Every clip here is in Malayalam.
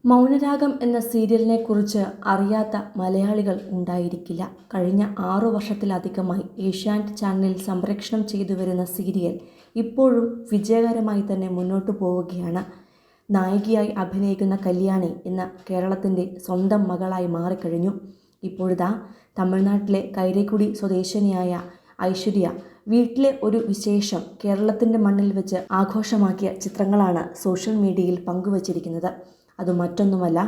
മൗനരാഗം എന്ന സീരിയലിനെ കുറിച്ച് അറിയാത്ത മലയാളികൾ ഉണ്ടായിരിക്കില്ല. കഴിഞ്ഞ 6 വർഷത്തിലധികമായി ഏഷ്യാനെറ്റ് ചാനലിൽ സംപ്രേഷണം ചെയ്തു വരുന്ന സീരിയൽ ഇപ്പോഴും വിജയകരമായി തന്നെ മുന്നോട്ടു പോവുകയാണ്. നായികയായി അഭിനയിക്കുന്ന കല്യാണി ഇന്ന് കേരളത്തിൻ്റെ സ്വന്തം മകളായി മാറിക്കഴിഞ്ഞു. ഇപ്പോഴിതാ തമിഴ്നാട്ടിലെ കൈരക്കുടി സ്വദേശിനിയായ ഐശ്വര്യ വീട്ടിലെ ഒരു വിശേഷം കേരളത്തിൻ്റെ മണ്ണിൽ വെച്ച് ആഘോഷമാക്കിയ ചിത്രങ്ങളാണ് സോഷ്യൽ മീഡിയയിൽ പങ്കുവച്ചിരിക്കുന്നത്. അത് മറ്റൊന്നുമല്ല,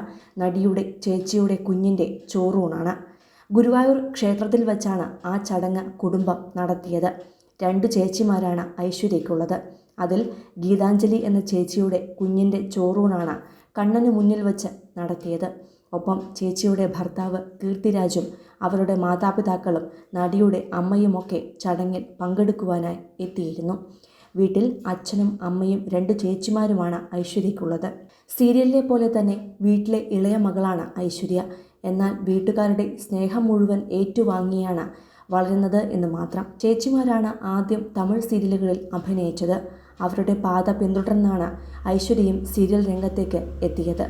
നടിയുടെ ചേച്ചിയുടെ കുഞ്ഞിൻ്റെ ചോറൂണാണ്. ഗുരുവായൂർ ക്ഷേത്രത്തിൽ വച്ചാണ് ആ ചടങ്ങ് കുടുംബം നടത്തിയത്. 2 ചേച്ചിമാരാണ് ഐശ്വര്യയ്ക്കുള്ളത്. അതിൽ ഗീതാഞ്ജലി എന്ന ചേച്ചിയുടെ കുഞ്ഞിൻ്റെ ചോറൂണാണ് കണ്ണന് മുന്നിൽ വച്ച് നടത്തിയത്. ഒപ്പം ചേച്ചിയുടെ ഭർത്താവ് കീർത്തിരാജും അവരുടെ മാതാപിതാക്കളും നടിയുടെ അമ്മയുമൊക്കെ ചടങ്ങിൽ പങ്കെടുക്കുവാനായി എത്തിയിരുന്നു. വീട്ടിൽ അച്ഛനും അമ്മയും 2 ചേച്ചിമാരുമാണ് ഐശ്വര്യയ്ക്കുള്ളത്. സീരിയലിലെ പോലെ തന്നെ വീട്ടിലെ ഇളയ മകളാണ് ഐശ്വര്യ. എന്നാൽ വീട്ടുകാരുടെ സ്നേഹം മുഴുവൻ ഏറ്റുവാങ്ങിയാണ് വളരുന്നത് എന്ന് മാത്രം. ചേച്ചിമാരാണ് ആദ്യം തമിഴ് സീരിയലുകളിൽ അഭിനയിച്ചത്. അവരുടെ പാത പിന്തുടർന്നാണ് ഐശ്വര്യയും സീരിയൽ രംഗത്തേക്ക് എത്തിയത്.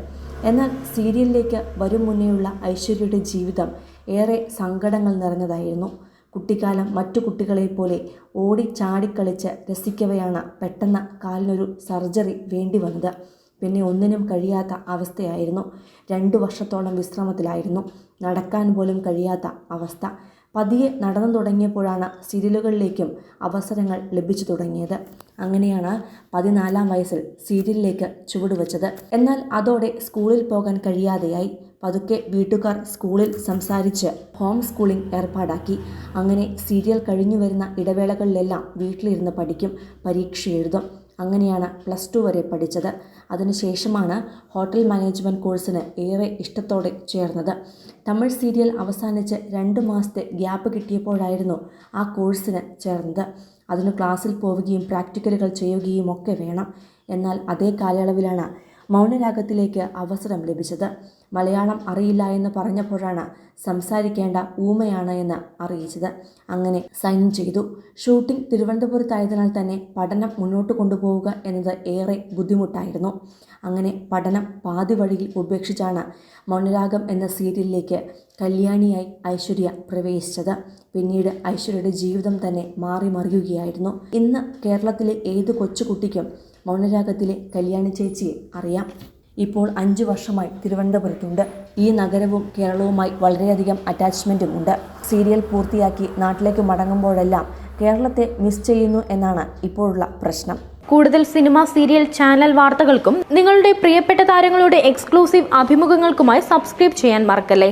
എന്നാൽ സീരിയലിലേക്ക് വരും മുന്നേയുള്ള ഐശ്വര്യയുടെ ജീവിതം ഏറെ സങ്കടങ്ങൾ നിറഞ്ഞതായിരുന്നു. കുട്ടിക്കാലം മറ്റു കുട്ടികളെപ്പോലെ ഓടി ചാടിക്കളിച്ച് രസിക്കവെയാണ് പെട്ടെന്ന് കാലിനൊരു സർജറി വേണ്ടി വന്നത്. പിന്നെ ഒന്നിനും കഴിയാത്ത അവസ്ഥയായിരുന്നു. 2 വർഷത്തോളം വിശ്രമത്തിലായിരുന്നു. നടക്കാൻ പോലും കഴിയാത്ത അവസ്ഥ. പതിയെ നടന്നു തുടങ്ങിയപ്പോഴാണ് സീരിയലുകളിലേക്കും അവസരങ്ങൾ ലഭിച്ചു തുടങ്ങിയത്. അങ്ങനെയാണ് 14-ാം വയസ്സിൽ സീരിയലിലേക്ക് ചുവടുവെച്ചത്. എന്നാൽ അതോടെ സ്കൂളിൽ പോകാൻ കഴിയാതെയായി. പതുക്കെ വീട്ടുകാർ സ്കൂളിൽ സംസാരിച്ച് ഹോം സ്കൂളിംഗ് ഏർപ്പാടാക്കി. അങ്ങനെ സീരിയൽ കഴിഞ്ഞു വരുന്ന ഇടവേളകളിലെല്ലാം വീട്ടിലിരുന്ന് പഠിക്കും, പരീക്ഷ എഴുതും. അങ്ങനെയാണ് +2 വരെ പഠിച്ചത്. അതിനുശേഷമാണ് ഹോട്ടൽ മാനേജ്മെൻറ്റ് കോഴ്സിന് ഏറെ ഇഷ്ടത്തോടെ ചേർന്നത്. തമിഴ് സീരിയൽ അവസാനിച്ച് 2 മാസത്തെ ഗ്യാപ്പ് കിട്ടിയപ്പോഴായിരുന്നു ആ കോഴ്സിന് ചേർന്നത്. അതിന് ക്ലാസ്സിൽ പോവുകയും പ്രാക്ടിക്കലുകൾ ചെയ്യുകയും ഒക്കെ വേണം. എന്നാൽ അതേ കാലയളവിലാണ് മൗനരാഗത്തിലേക്ക് അവസരം ലഭിച്ചത്. മലയാളം അറിയില്ല എന്ന് പറഞ്ഞപ്പോഴാണ് സംസാരിക്കേണ്ട ഊമയാണ് എന്ന് അറിയിച്ചത്. അങ്ങനെ സൈൻ ചെയ്തു. ഷൂട്ടിംഗ് തിരുവനന്തപുരത്തായതിനാൽ തന്നെ പഠനം മുന്നോട്ട് കൊണ്ടുപോവുക എന്നത് ഏറെ ബുദ്ധിമുട്ടായിരുന്നു. അങ്ങനെ പഠനം പാതി വഴിയിൽ ഉപേക്ഷിച്ചാണ് മൗനരാഗം എന്ന സീരിയലിലേക്ക് കല്യാണിയായി ഐശ്വര്യ പ്രവേശിച്ചത്. പിന്നീട് ഐശ്വര്യയുടെ ജീവിതം തന്നെ മാറി മറിയുകയായിരുന്നു. ഇന്ന് കേരളത്തിലെ ഏത് കൊച്ചുകുട്ടിക്കും മൗനരാഗത്തിലെ കല്യാണി ചേച്ചിയെ അറിയാം. ഇപ്പോൾ 5 വർഷമായി തിരുവനന്തപുരത്തുണ്ട്. ഈ നഗരവും കേരളവുമായി വളരെയധികം അറ്റാച്ച്മെൻറ്റും ഉണ്ട്. സീരിയൽ പൂർത്തിയാക്കി നാട്ടിലേക്ക് മടങ്ങുമ്പോഴെല്ലാം കേരളത്തെ മിസ് ചെയ്യുന്നു എന്നാണ് ഇപ്പോഴുള്ള പ്രശ്നം. കൂടുതൽ സിനിമ, സീരിയൽ, ചാനൽ വാർത്തകൾക്കും നിങ്ങളുടെ പ്രിയപ്പെട്ട താരങ്ങളുടെ എക്സ്ക്ലൂസീവ് അഭിമുഖങ്ങൾക്കുമായി സബ്സ്ക്രൈബ് ചെയ്യാൻ മറക്കല്ലേ.